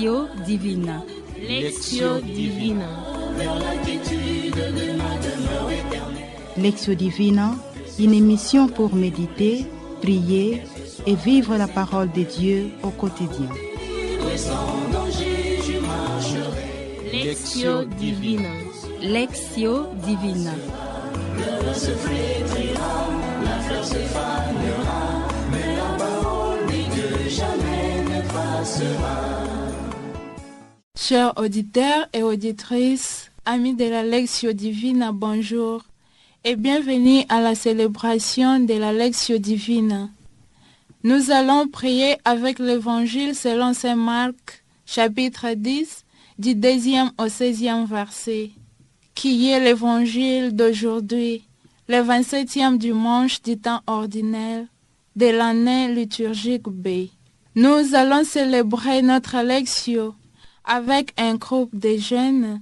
Lectio Divina. Lectio Divina. Lectio Divina, une émission pour méditer, prier et vivre la parole de Dieu au quotidien. Lectio Divina. Lectio Divina. Le se flétrira, la fleur se fanera, mais la parole de Dieu jamais ne passera. Chers auditeurs et auditrices, amis de la Lectio Divina, bonjour et bienvenue à la célébration de la Lectio Divina. Nous allons prier avec l'Évangile selon saint Marc, chapitre 10, du 2e au 16e verset, qui est l'Évangile d'aujourd'hui, le 27e dimanche du temps ordinaire de l'année liturgique B. Nous allons célébrer notre Lectio avec un groupe de jeunes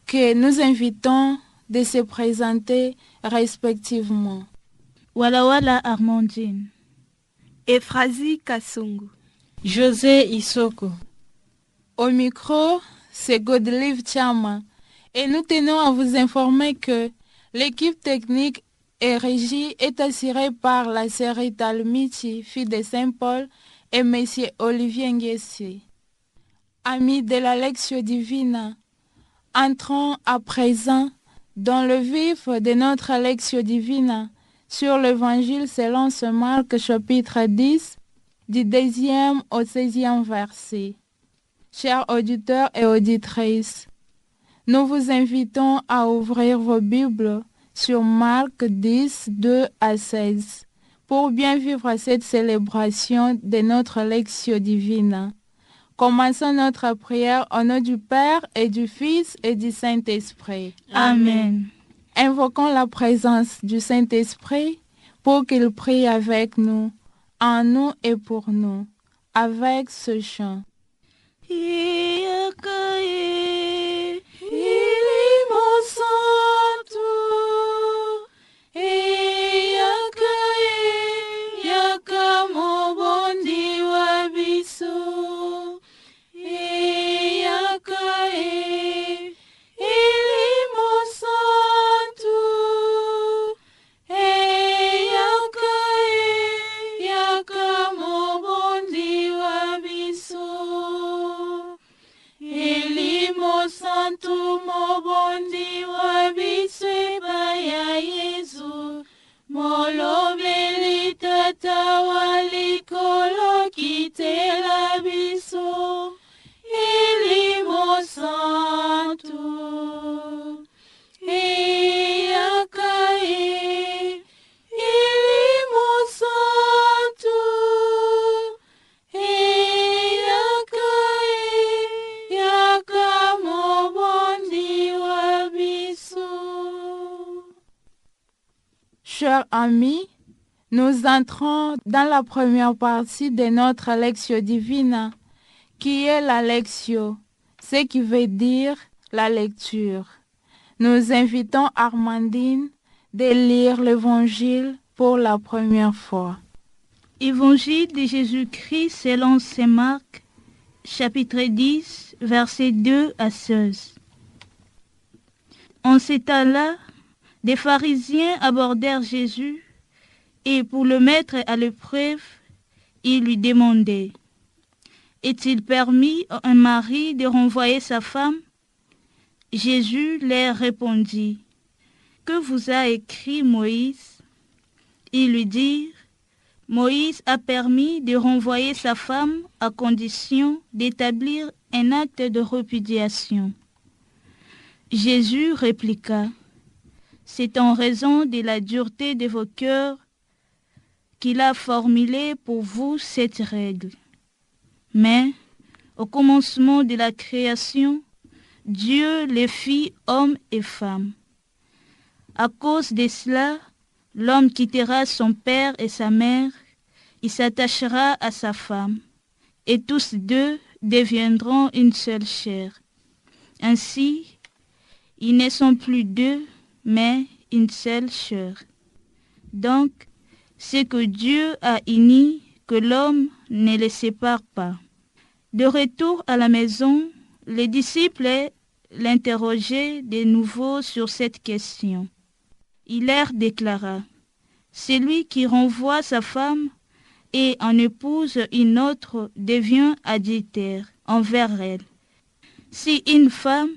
que nous invitons de se présenter respectivement. Wala Armandine, Ephrasie Kasungu, José Isoko. Au micro, c'est Godelive Chama et nous tenons à vous informer que l'équipe technique et régie est assurée par la sœur Rita Almichi, fille de Saint-Paul, et monsieur Olivier Nguessi. Amis de la Lectio Divina, entrons à présent dans le vif de notre Lectio Divina sur l'Évangile selon saint Marc chapitre 10, du 2e au 16e verset. Chers auditeurs et auditrices, nous vous invitons à ouvrir vos Bibles sur Marc 10, 2 à 16 pour bien vivre cette célébration de notre Lectio Divina. Commençons notre prière au nom du Père et du Fils et du Saint-Esprit. Amen. Invoquons la présence du Saint-Esprit pour qu'il prie avec nous, en nous et pour nous, avec ce chant. Chers amis, nous entrons dans la première partie de notre Lectio Divina, qui est la Lectio, ce qui veut dire la lecture. Nous invitons Armandine de lire l'Évangile pour la première fois. Évangile de Jésus-Christ selon saint Marc, chapitre 10, versets 2 à 16. En ce temps-là, des pharisiens abordèrent Jésus et pour le mettre à l'épreuve, ils lui demandaient: est-il permis à un mari de renvoyer sa femme? Jésus leur répondit: que vous a écrit Moïse? Ils lui dirent: Moïse a permis de renvoyer sa femme à condition d'établir un acte de répudiation. Jésus répliqua: c'est en raison de la dureté de vos cœurs qu'il a formulé pour vous cette règle. Mais, au commencement de la création, Dieu les fit hommes et femmes. À cause de cela, l'homme quittera son père et sa mère, il s'attachera à sa femme, et tous deux deviendront une seule chair. Ainsi, ils ne sont plus deux, mais une seule chair. Donc, ce que Dieu a uni, que l'homme ne les sépare pas. De retour à la maison, les disciples l'interrogeaient de nouveau sur cette question. Il leur déclara, « Celui qui renvoie sa femme et en épouse une autre devient adultère envers elle. Si une femme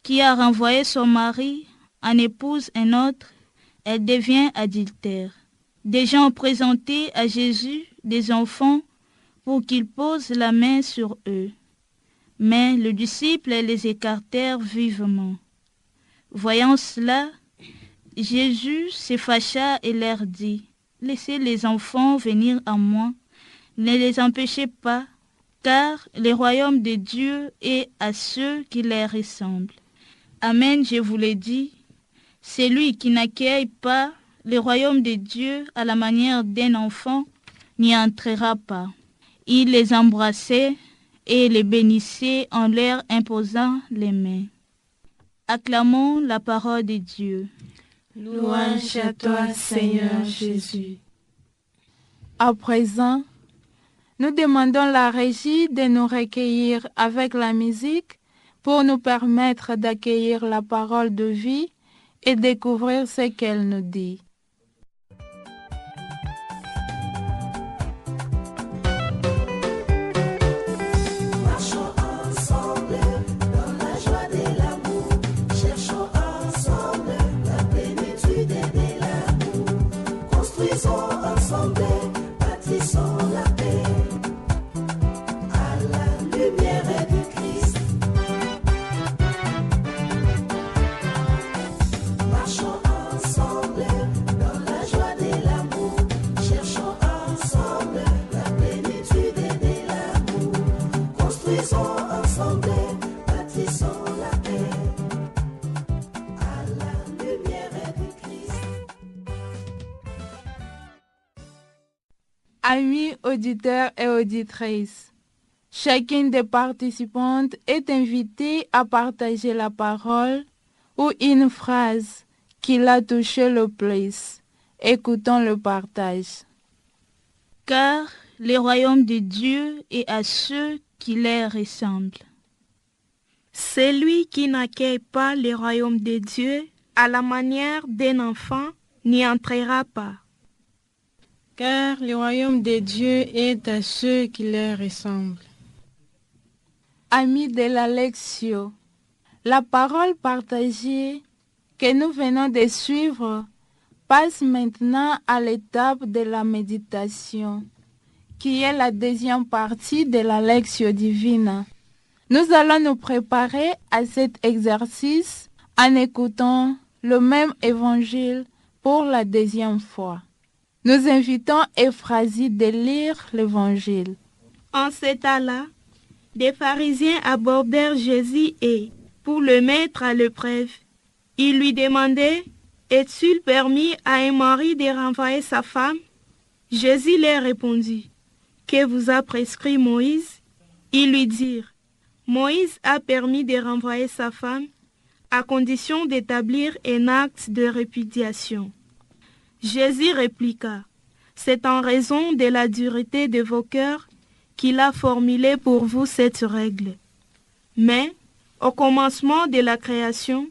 qui a renvoyé son mari en épouse un autre, elle devient adultère. » Des gens présentaient à Jésus des enfants pour qu'il pose la main sur eux. Mais les disciples les écartèrent vivement. Voyant cela, Jésus se fâcha et leur dit, « Laissez les enfants venir à moi, ne les empêchez pas, car le royaume de Dieu est à ceux qui leur ressemblent. Amen, je vous le dis, celui qui n'accueille pas le royaume de Dieu à la manière d'un enfant n'y entrera pas. » Il les embrassait et les bénissait en leur imposant les mains. Acclamons la parole de Dieu. Louange à toi, Seigneur Jésus. À présent, nous demandons la régie de nous recueillir avec la musique pour nous permettre d'accueillir la parole de vie et découvrir ce qu'elle nous dit. Bâtissons la paix à la lumière du Christ. Marchons ensemble dans la joie de l'amour. Cherchons ensemble la plénitude de l'amour. Construisons ensemble, bâtissons la paix à la lumière du Christ. Amis auditeurs et auditrices, chacune des participantes est invitée à partager la parole ou une phrase qui l'a touché le plus. Écoutons le partage. Car le royaume de Dieu est à ceux qui leur ressemblent. Celui qui n'accueille pas le royaume de Dieu à la manière d'un enfant n'y entrera pas. Car le royaume de Dieu est à ceux qui leur ressemblent. Amis de la Lectio, la parole partagée que nous venons de suivre passe maintenant à l'étape de la méditation, qui est la deuxième partie de la Lectio Divina. Nous allons nous préparer à cet exercice en écoutant le même évangile pour la deuxième fois. Nous invitons Euphrasie de lire l'évangile. En ce temps-là, des pharisiens abordèrent Jésus et, pour le mettre à l'épreuve, ils lui demandaient, « Est-il permis à un mari de renvoyer sa femme ?» Jésus leur répondit, « Que vous a prescrit Moïse ?» Ils lui dirent, « Moïse a permis de renvoyer sa femme à condition d'établir un acte de répudiation. » Jésus répliqua, « C'est en raison de la dureté de vos cœurs qu'il a formulé pour vous cette règle. Mais, au commencement de la création,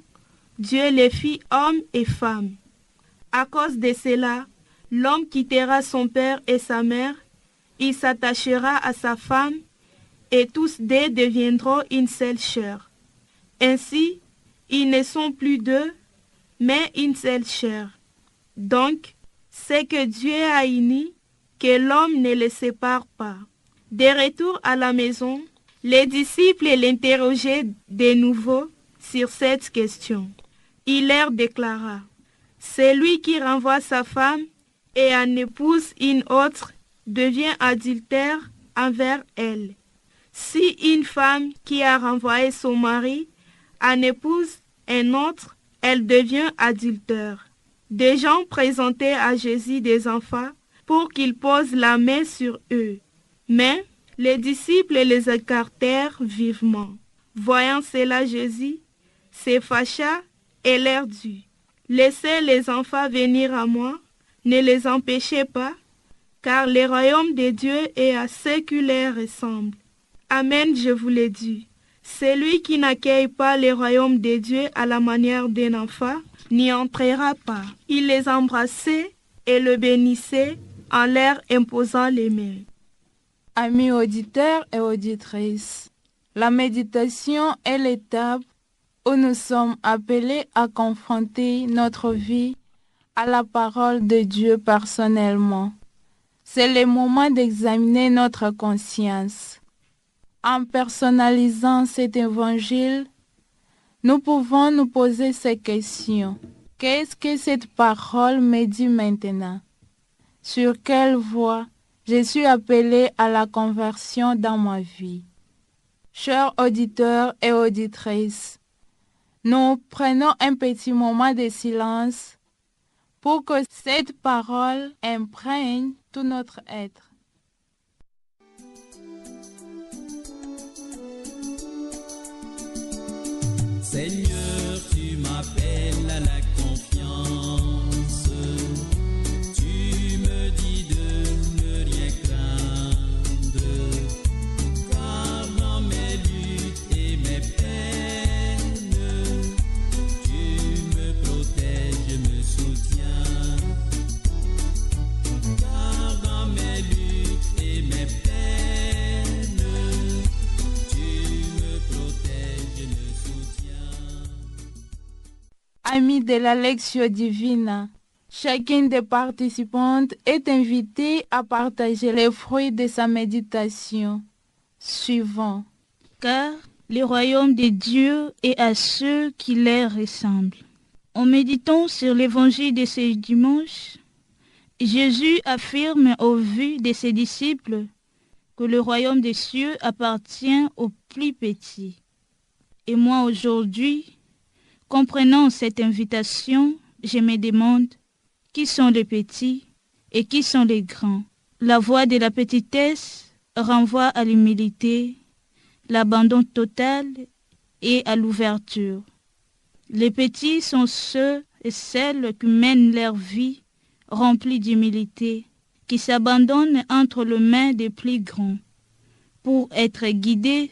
Dieu les fit hommes et femmes. À cause de cela, l'homme quittera son père et sa mère, il s'attachera à sa femme, et tous deux deviendront une seule chair. Ainsi, ils ne sont plus deux, mais une seule chair. Donc, c'est que Dieu a uni, que l'homme ne le sépare pas. » De retour à la maison, les disciples l'interrogeaient de nouveau sur cette question. Il leur déclara, « Celui qui renvoie sa femme et en épouse une autre devient adultère envers elle. Si une femme qui a renvoyé son mari en épouse un autre, elle devient adultère. » Des gens présentaient à Jésus des enfants pour qu'il pose la main sur eux. Mais les disciples les écartèrent vivement. Voyant cela, Jésus se fâcha et leur dit, « Laissez les enfants venir à moi, ne les empêchez pas, car le royaume de Dieu est à ceux qui leur ressemblent. » Amen, je vous l'ai dit. Celui qui n'accueille pas le royaume de Dieu à la manière d'un enfant n'y entrera pas. Il les embrassait et le bénissait en leur imposant les mains. Amis auditeurs et auditrices, la méditation est l'étape où nous sommes appelés à confronter notre vie à la parole de Dieu personnellement. C'est le moment d'examiner notre conscience. En personnalisant cet évangile, nous pouvons nous poser ces questions. Qu'est-ce que cette parole me dit maintenant? Sur quelle voie je suis appelé à la conversion dans ma vie? Chers auditeurs et auditrices, nous prenons un petit moment de silence pour que cette parole imprègne tout notre être. Seigneur, tu m'appelles à la confiance. Tu me dis de ne rien craindre, car dans mes luttes et mes peines, tu me protèges, me soutiens. Car dans mes luttes et mes peines, tu me protèges, me soutiens. Amis de la Lectio Divina, chacune des participantes est invitée à partager les fruits de sa méditation. Suivant. Car le royaume de Dieu est à ceux qui leur ressemblent. En méditant sur l'évangile de ce dimanche, Jésus affirme au vu de ses disciples que le royaume des cieux appartient aux plus petits. Et moi aujourd'hui, comprenant cette invitation, je me demande qui sont les petits et qui sont les grands. La voie de la petitesse renvoie à l'humilité, l'abandon total et à l'ouverture. Les petits sont ceux et celles qui mènent leur vie remplie d'humilité, qui s'abandonnent entre les mains des plus grands pour être guidés,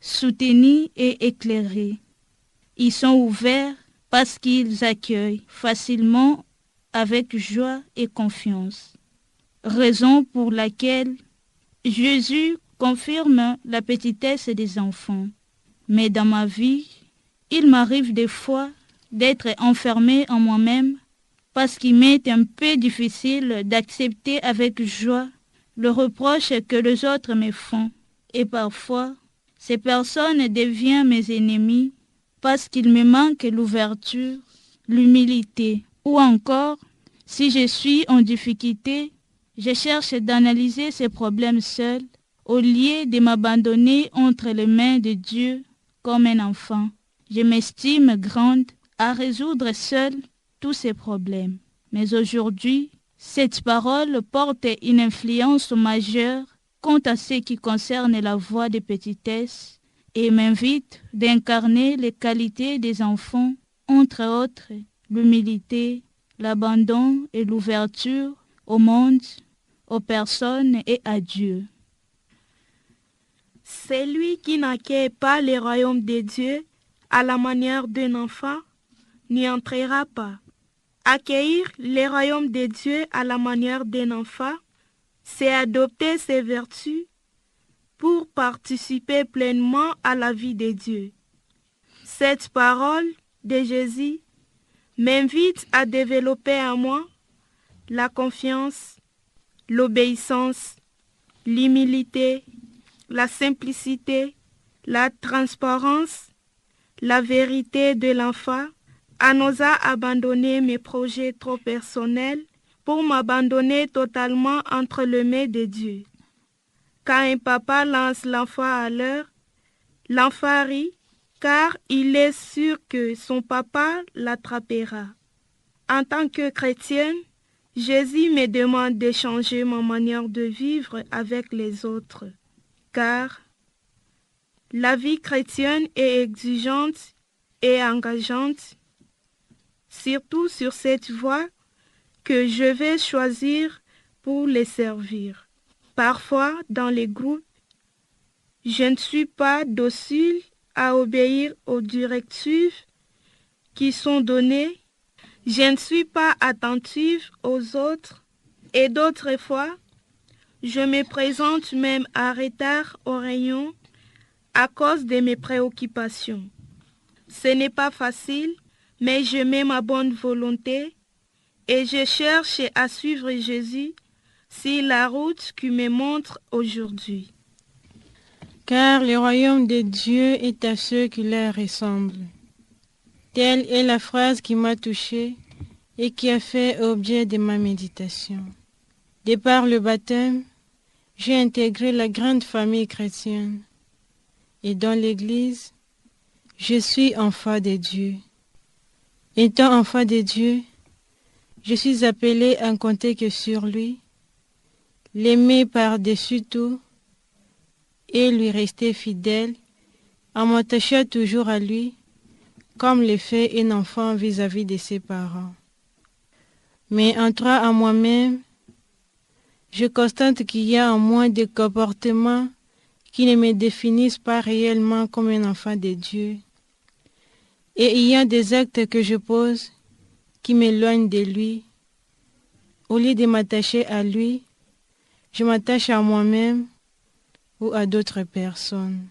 soutenus et éclairés. Ils sont ouverts parce qu'ils accueillent facilement avec joie et confiance. Raison pour laquelle Jésus confirme la petitesse des enfants. Mais dans ma vie, il m'arrive des fois d'être enfermé en moi-même parce qu'il m'est un peu difficile d'accepter avec joie le reproche que les autres me font. Et parfois, ces personnes deviennent mes ennemis parce qu'il me manque l'ouverture, l'humilité. Ou encore, si je suis en difficulté, je cherche d'analyser ces problèmes seul au lieu de m'abandonner entre les mains de Dieu comme un enfant. Je m'estime grande à résoudre seul tous ces problèmes. Mais aujourd'hui, cette parole porte une influence majeure quant à ce qui concerne la voie de petitesse et m'invite d'incarner les qualités des enfants, entre autres l'humilité, l'abandon et l'ouverture au monde, aux personnes et à Dieu. Celui qui n'accueille pas le royaume de Dieu à la manière d'un enfant n'y entrera pas. Accueillir le royaume de Dieu à la manière d'un enfant, c'est adopter ses vertus pour participer pleinement à la vie de Dieu. Cette parole de Jésus m'invite à développer en moi la confiance, l'obéissance, l'humilité, la simplicité, la transparence, la vérité de l'enfant, à n'oser abandonner mes projets trop personnels pour m'abandonner totalement entre les mains de Dieu. Quand un papa lance l'enfant à l'heure, l'enfant rit car il est sûr que son papa l'attrapera. En tant que chrétienne, Jésus me demande de changer ma manière de vivre avec les autres, car la vie chrétienne est exigeante et engageante, surtout sur cette voie que je vais choisir pour les servir. Parfois, dans les groupes, je ne suis pas docile à obéir aux directives qui sont données, je ne suis pas attentive aux autres et d'autres fois, je me présente même en retard au réunion à cause de mes préoccupations. Ce n'est pas facile, mais je mets ma bonne volonté et je cherche à suivre Jésus sur la route qu'il me montre aujourd'hui. Car le royaume de Dieu est à ceux qui leur ressemblent. Telle est la phrase qui m'a touchée et qui a fait objet de ma méditation. De par le baptême, j'ai intégré la grande famille chrétienne. Et dans l'Église, je suis enfant de Dieu. Étant enfant de Dieu, je suis appelé à ne compter que sur lui, l'aimer par-dessus tout et lui rester fidèle en m'attachant toujours à lui, comme le fait un enfant vis-à-vis de ses parents. Mais entrant en moi-même, je constate qu'il y a en moi des comportements qui ne me définissent pas réellement comme un enfant de Dieu. Et il y a des actes que je pose qui m'éloignent de lui. Au lieu de m'attacher à lui, je m'attache à moi-même ou à d'autres personnes.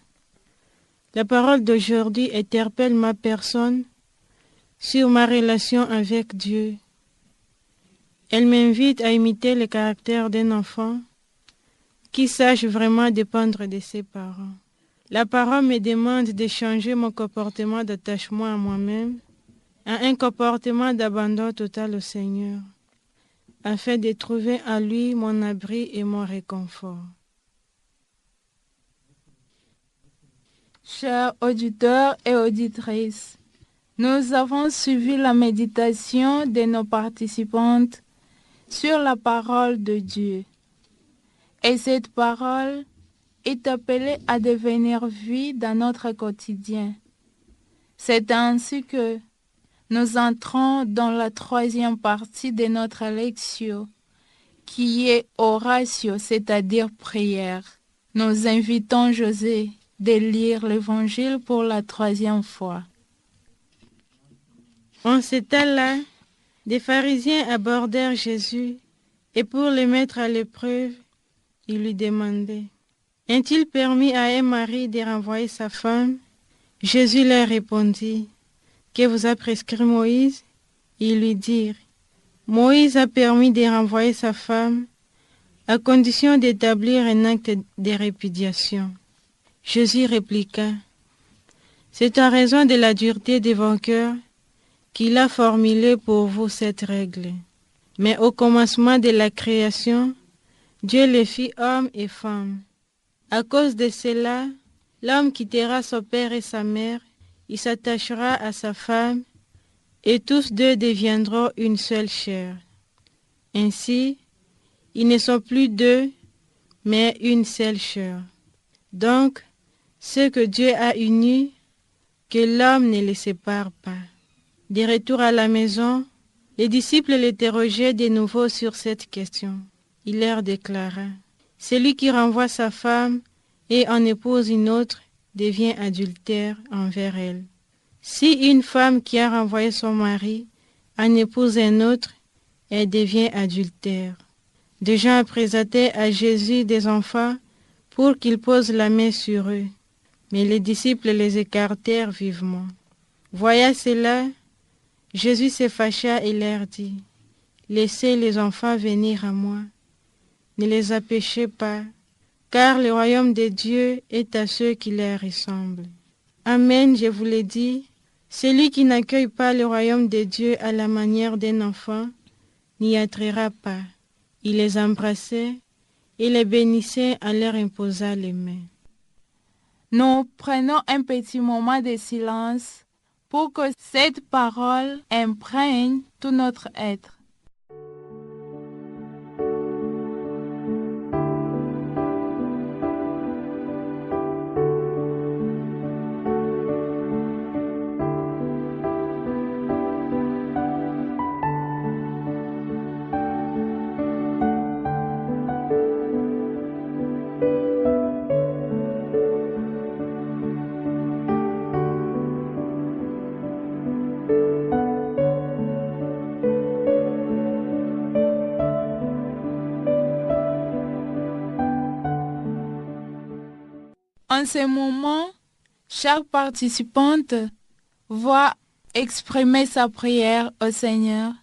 La parole d'aujourd'hui interpelle ma personne sur ma relation avec Dieu. Elle m'invite à imiter le caractère d'un enfant qui sache vraiment dépendre de ses parents. La parole me demande de changer mon comportement d'attachement à moi-même à un comportement d'abandon total au Seigneur, afin de trouver en lui mon abri et mon réconfort. Chers auditeurs et auditrices, nous avons suivi la méditation de nos participantes sur la parole de Dieu. Et cette parole est appelée à devenir vie dans notre quotidien. C'est ainsi que nous entrons dans la troisième partie de notre lecture, qui est oratio, c'est-à-dire prière. Nous invitons José de lire l'Évangile pour la troisième fois. En ce temps-là, des pharisiens abordèrent Jésus et pour le mettre à l'épreuve, ils lui demandaient: est-il permis à un mari de renvoyer sa femme? Jésus leur répondit: que vous a prescrit Moïse? Ils lui dirent: Moïse a permis de renvoyer sa femme à condition d'établir un acte de répudiation. Jésus répliqua: c'est en raison de la dureté de vos cœurs qu'il a formulé pour vous cette règle. Mais au commencement de la création, Dieu les fit hommes et femmes. À cause de cela, l'homme quittera son père et sa mère, il s'attachera à sa femme, et tous deux deviendront une seule chair. Ainsi, ils ne sont plus deux, mais une seule chair. Donc, ce que Dieu a uni, que l'homme ne les sépare pas. De retour à la maison, les disciples l'interrogeaient de nouveau sur cette question. Il leur déclara: celui qui renvoie sa femme et en épouse une autre devient adultère envers elle. Si une femme qui a renvoyé son mari en épouse un autre, elle devient adultère. Des gens présentaient à Jésus des enfants pour qu'il pose la main sur eux, mais les disciples les écartèrent vivement. Voyant cela, Jésus se fâcha et leur dit: laissez les enfants venir à moi, ne les empêchez pas, car le royaume de Dieu est à ceux qui leur ressemblent. Amen, je vous le dis, celui qui n'accueille pas le royaume de Dieu à la manière d'un enfant n'y entrera pas. Il les embrassait et les bénissait en leur imposant les mains. Nous prenons un petit moment de silence pour que cette parole imprègne tout notre être. En ce moment, chaque participante va exprimer sa prière au Seigneur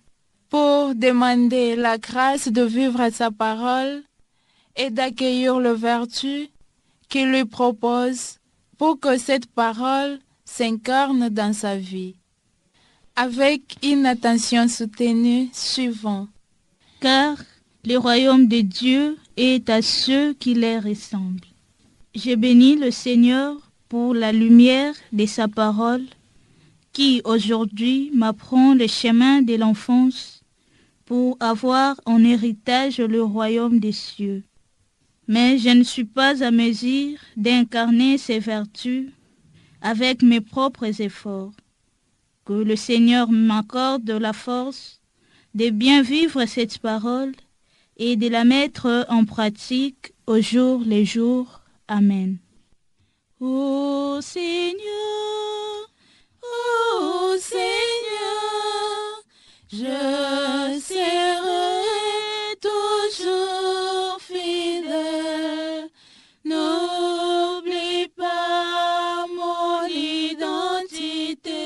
pour demander la grâce de vivre sa parole et d'accueillir le vertu qu'il lui propose pour que cette parole s'incarne dans sa vie. Avec une attention soutenue, suivant. Car le royaume de Dieu est à ceux qui les ressemblent. Je bénis le Seigneur pour la lumière de sa parole, qui aujourd'hui m'apprend le chemin de l'enfance pour avoir en héritage le royaume des cieux. Mais je ne suis pas à mesure d'incarner ces vertus avec mes propres efforts. Que le Seigneur m'accorde la force de bien vivre cette parole et de la mettre en pratique au jour le jour. Amen. Ô Seigneur, je serai toujours fidèle. N'oublie pas mon identité,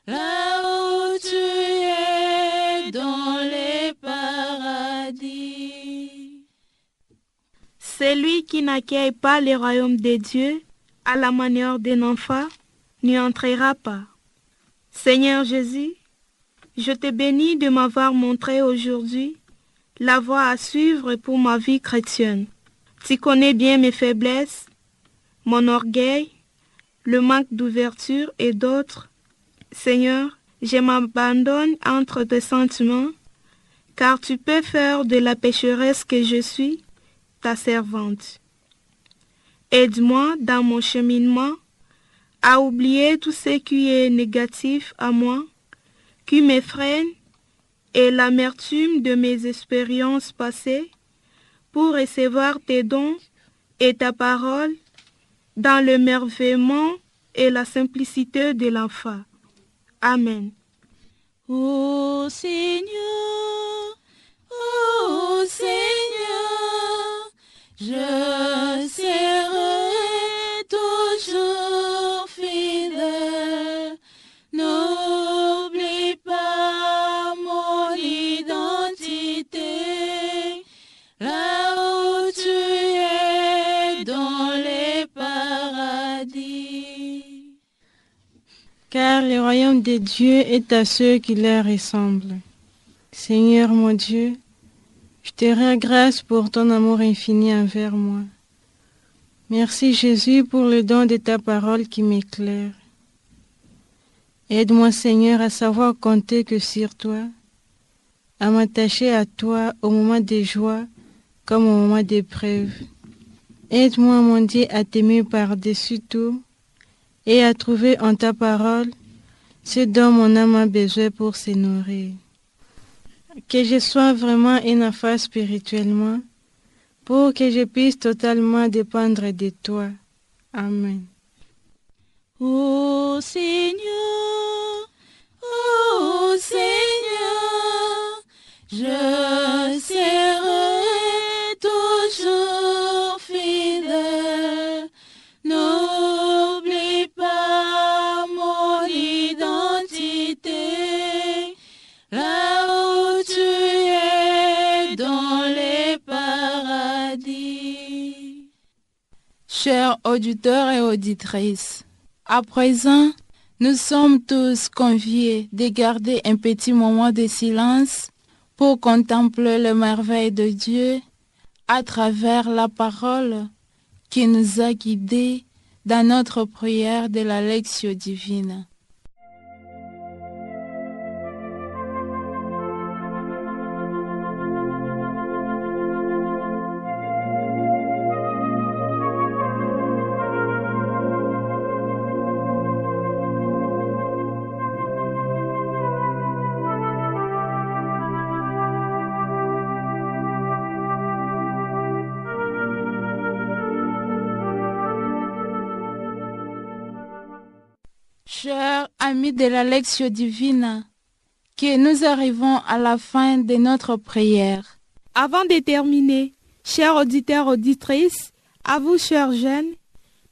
là où tu es dans les paradis. Celui qui n'accueille pas le royaume de Dieu à la manière d'un enfant n'y entrera pas. Seigneur Jésus, je te bénis de m'avoir montré aujourd'hui la voie à suivre pour ma vie chrétienne. Tu connais bien mes faiblesses, mon orgueil, le manque d'ouverture et d'autres. Seigneur, je m'abandonne entre tes sentiments, car tu peux faire de la pécheresse que je suis ta servante. Aide-moi dans mon cheminement à oublier tout ce qui est négatif à moi, qui me freine, et l'amertume de mes expériences passées, pour recevoir tes dons et ta parole dans le merveillement et la simplicité de l'enfant. Amen. Ô Seigneur, je serai toujours fidèle. N'oublie pas mon identité, là où tu es dans les paradis. Car le royaume de Dieu est à ceux qui leur ressemblent. Seigneur mon Dieu, je te rends grâce pour ton amour infini envers moi. Merci Jésus pour le don de ta parole qui m'éclaire. Aide-moi Seigneur à savoir compter que sur toi, à m'attacher à toi au moment des joies comme au moment d'épreuve. Aide-moi mon Dieu à t'aimer par-dessus tout et à trouver en ta parole ce dont mon âme a besoin pour se nourrir. Que je sois vraiment un enfant spirituellement, pour que je puisse totalement dépendre de toi. Amen. Ô Seigneur, je serai toujours fidèle. N'oublie pas mon identité, là où tu es dans les paradis. Chers auditeurs et auditrices, à présent, nous sommes tous conviés de garder un petit moment de silence pour contempler les merveilles de Dieu à travers la parole qui nous a guidés dans notre prière de la Lectio Divina. Chers amis de la Lectio Divina, que nous arrivons à la fin de notre prière. Avant de terminer, chers auditeurs, auditrices, À vous, chers jeunes,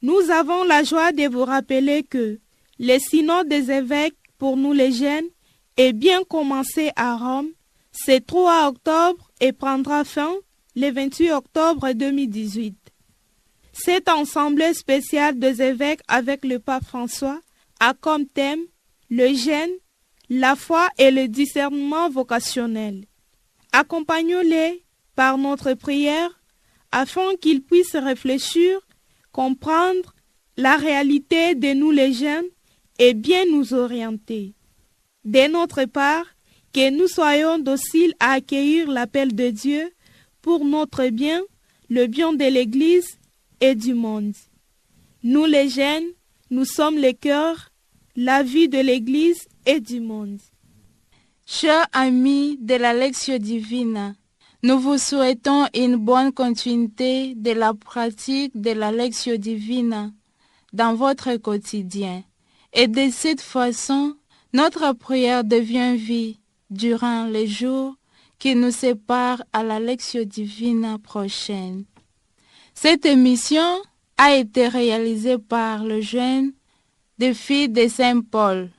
nous avons la joie de vous rappeler que le synode des évêques pour nous les jeunes est bien commencé à Rome. C'est 3 octobre et prendra fin le 28 octobre 2018. Cette assemblée spéciale des évêques avec le pape François a comme thème le jeûne, la foi et le discernement vocationnel. Accompagnons-les par notre prière afin qu'ils puissent réfléchir, comprendre la réalité de nous les jeunes et bien nous orienter. De notre part, que nous soyons dociles à accueillir l'appel de Dieu pour notre bien, le bien de l'Église et du monde. Nous les jeunes, nous sommes le cœur, la vie de l'Église et du monde. Chers amis de la Lectio Divina, nous vous souhaitons une bonne continuité de la pratique de la Lectio Divina dans votre quotidien. Et de cette façon, notre prière devient vie durant les jours qui nous séparent à la Lectio Divina prochaine. Cette émission a été réalisée par le jeune des filles de Saint-Paul.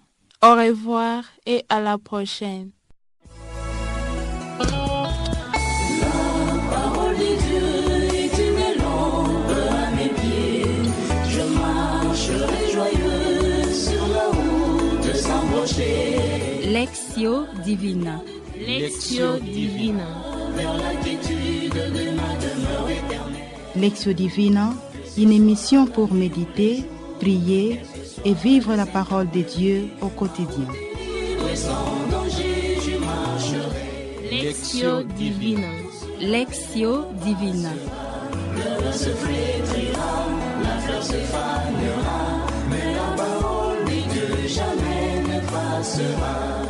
Au revoir et à la prochaine. La parole de Dieu est une lampe à mes pieds. Je marcherai joyeux sur la route sans broncher. Lectio Divina. Lectio Divina. Vers la quiétude de ma demeure éternelle. Lectio Divina, une émission pour méditer, prier et vivre la parole de Dieu au quotidien. Sans danger, je marcherai. Lectio Divina. Lectio Divina. Le vent se flétrira, la fleur se fanera, mais la parole de Dieu jamais ne passera.